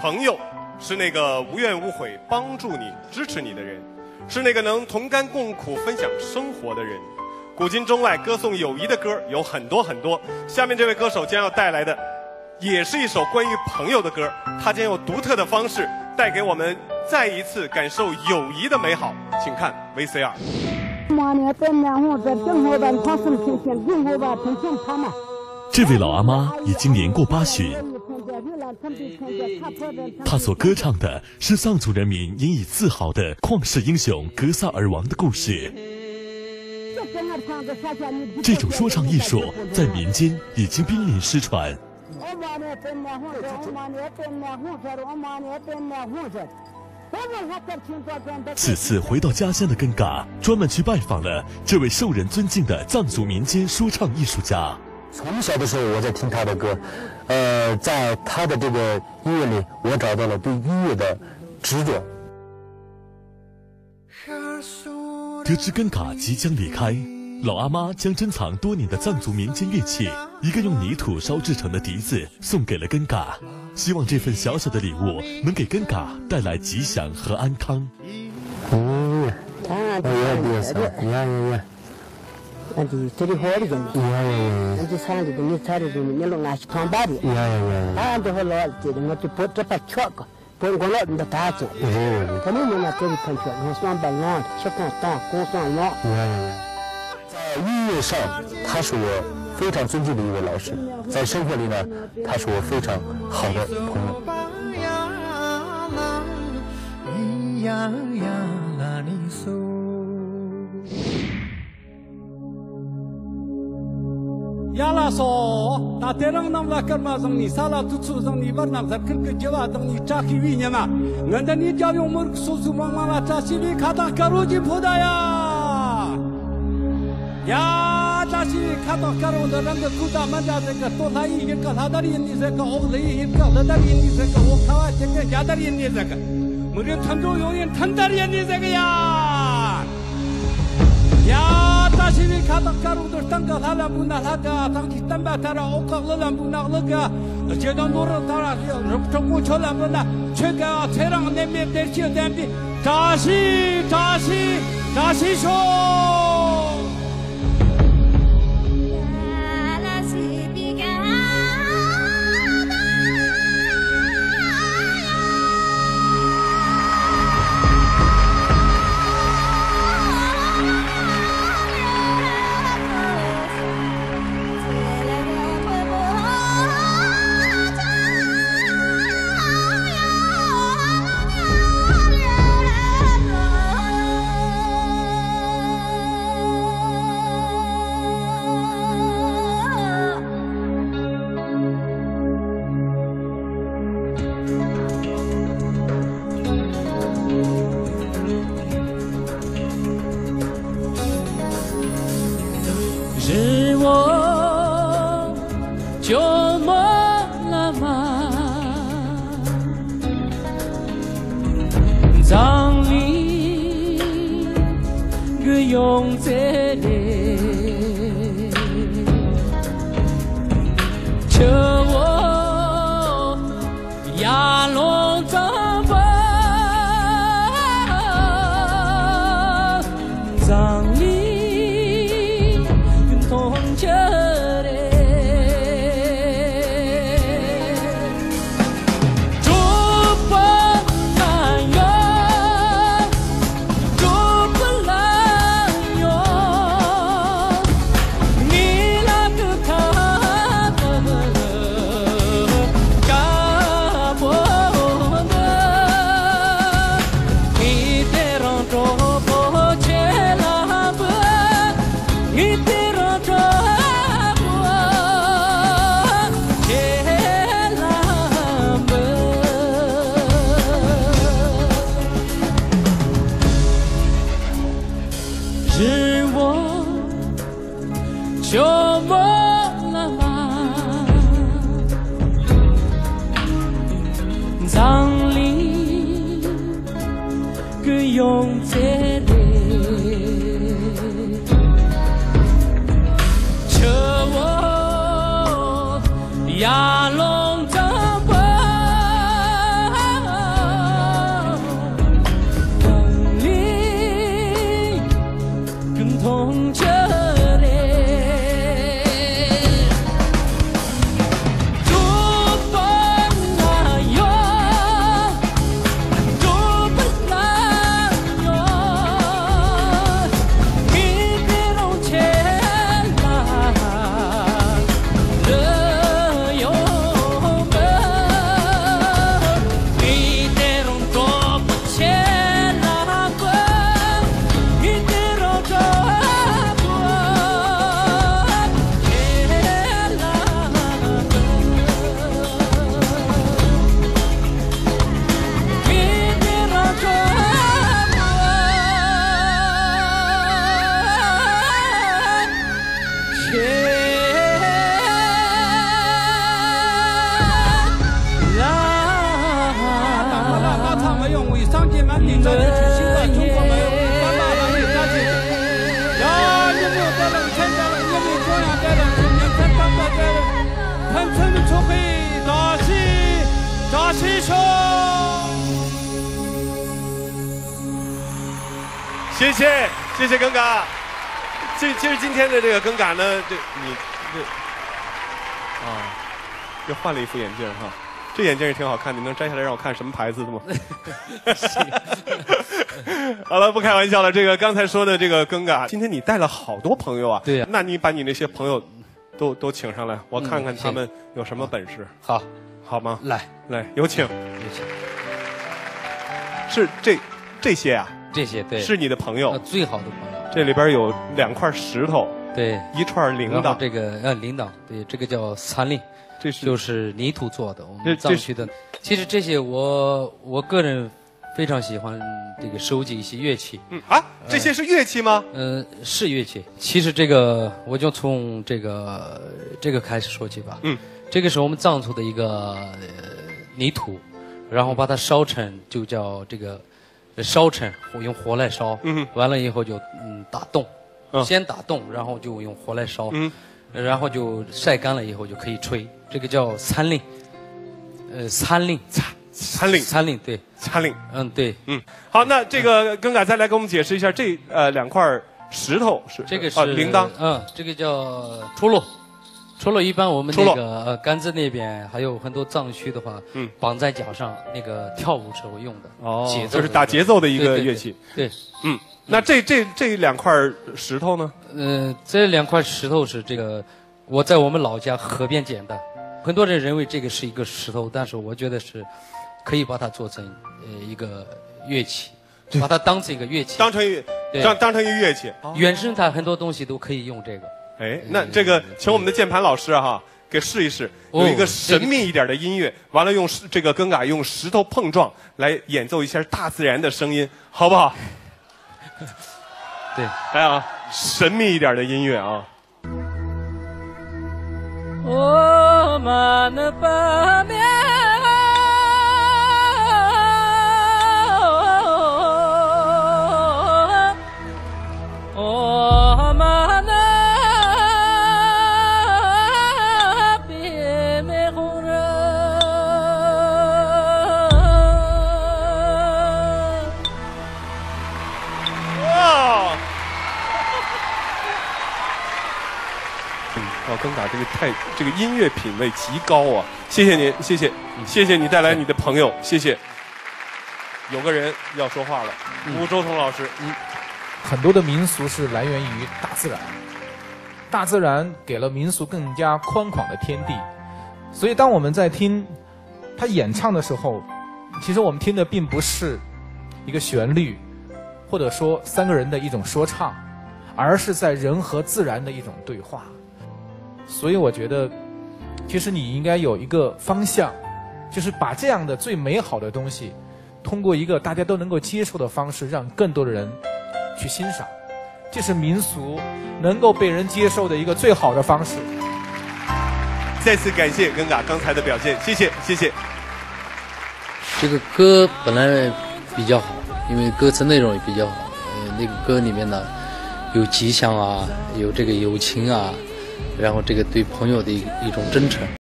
朋友是那个无怨无悔帮助你、支持你的人，是那个能同甘共苦、分享生活的人。古今中外歌颂友谊的歌有很多很多，下面这位歌手将要带来的也是一首关于朋友的歌，他将用独特的方式带给我们再一次感受友谊的美好。请看 VCR。这位老阿妈已经年过80，她所歌唱的是藏族人民引以自豪的旷世英雄格萨尔王的故事。这种说唱艺术在民间已经濒临失传。此次回到家乡的根嘎，专门去拜访了这位受人尊敬的藏族民间说唱艺术家。从小的时候我在听他的歌，在他的这个音乐里，我找到了对音乐的执着。得知根嘎即将离开，老阿妈将珍藏多年的藏族民间乐器，一个用泥土烧制成的笛子，送给了根嘎，希望这份小小的礼物能给根嘎带来吉祥和安康。在音乐上，他是我非常尊敬的一位老师；在生活里呢，他是我非常好的朋友。亚拉索，那德朗南拉格玛宗尼萨拉图苏宗尼瓦纳扎克格吉瓦宗尼扎基维尼嘛，俺的尼加用木苏苏芒芒拉扎西维卡达卡鲁吉普达呀，呀扎西维卡达卡鲁的那个库达曼扎这个多拉伊一个拉达里尼这个奥勒伊一个拉达里尼这个我卡瓦这个亚达里尼这个，没人团州永远团达里尼这个呀，呀。Tasiri kata karu tertanggal halam punah laga tangki tambah tara okak lelam punah lega jedan nurut tara rupcomu colam lena cega terang nemir dercia dembi tasi so 马场没有为上进满地，早就去新的中国没有把马上有大姐呀，你没有在人参加了，你没中央在人，今年看当在人，喷出会大西说。谢谢耿嘎。其实今天的这个耿嘎呢，又换了一副眼镜哈，这眼镜也挺好看，你能摘下来让我看什么牌子的吗？好了，不开玩笑了。这个刚才说的这个耿嘎，今天你带了好多朋友啊。对呀。那你把你那些朋友都请上来，我看看他们有什么本事。好吗？来，有请。是这些啊？这些对，是你的朋友，最好的朋友。这里边有2块石头，对，一串铃铛。这个铃铛，对，这个叫参令，这是就是泥土做的，我们藏区的。其实这些我个人非常喜欢这个收集一些乐器。这些是乐器吗？是乐器。其实这个我就从这个开始说起吧。这个是我们藏族的一个泥土，然后把它烧成就叫这个烧成，用火来烧。完了以后就打洞，先打洞，然后就用火来烧。然后就晒干了以后就可以吹，这个叫参令。参令，对，参令。对。好，那这个耿嘎再来给我们解释一下，这2块石头是这个是铃铛。这个叫出落。除了一般我们那个甘孜那边还有很多藏区的话，绑在脚上那个跳舞时候用的，节奏就是打节奏的一个乐器。对，那这2块石头呢？这2块石头是这个我在我们老家河边捡的，很多人认为这个是一个石头，但是我觉得是可以把它做成一个乐器，把它当成一个乐器，当成一个乐器。原生态很多东西都可以用这个。那这个请我们的键盘老师哈，给试一试，有一个神秘一点的音乐，完了用这个耿嘎用石头碰撞来演奏一下大自然的声音，好不好？对，来啊，神秘一点的音乐啊。我们的八面。耿嘎这个音乐品味极高啊！谢谢您，谢谢你带来你的朋友，谢谢。有个人要说话了，吴周彤老师。很多的民俗是来源于大自然，大自然给了民俗更加宽广的天地，所以当我们在听他演唱的时候，其实我们听的并不是一个旋律，或者说3个人的一种说唱，而是在人和自然的一种对话。所以我觉得其实你应该有一个方向，就是把这样的最美好的东西通过一个大家都能够接受的方式让更多的人去欣赏，这是民俗能够被人接受的一个最好的方式。再次感谢耿嘎刚才的表现，谢谢。这个歌本来比较好，因为歌词内容也比较好，那个歌里面呢有吉祥啊，有这个友情啊，然后这个对朋友的一种真诚。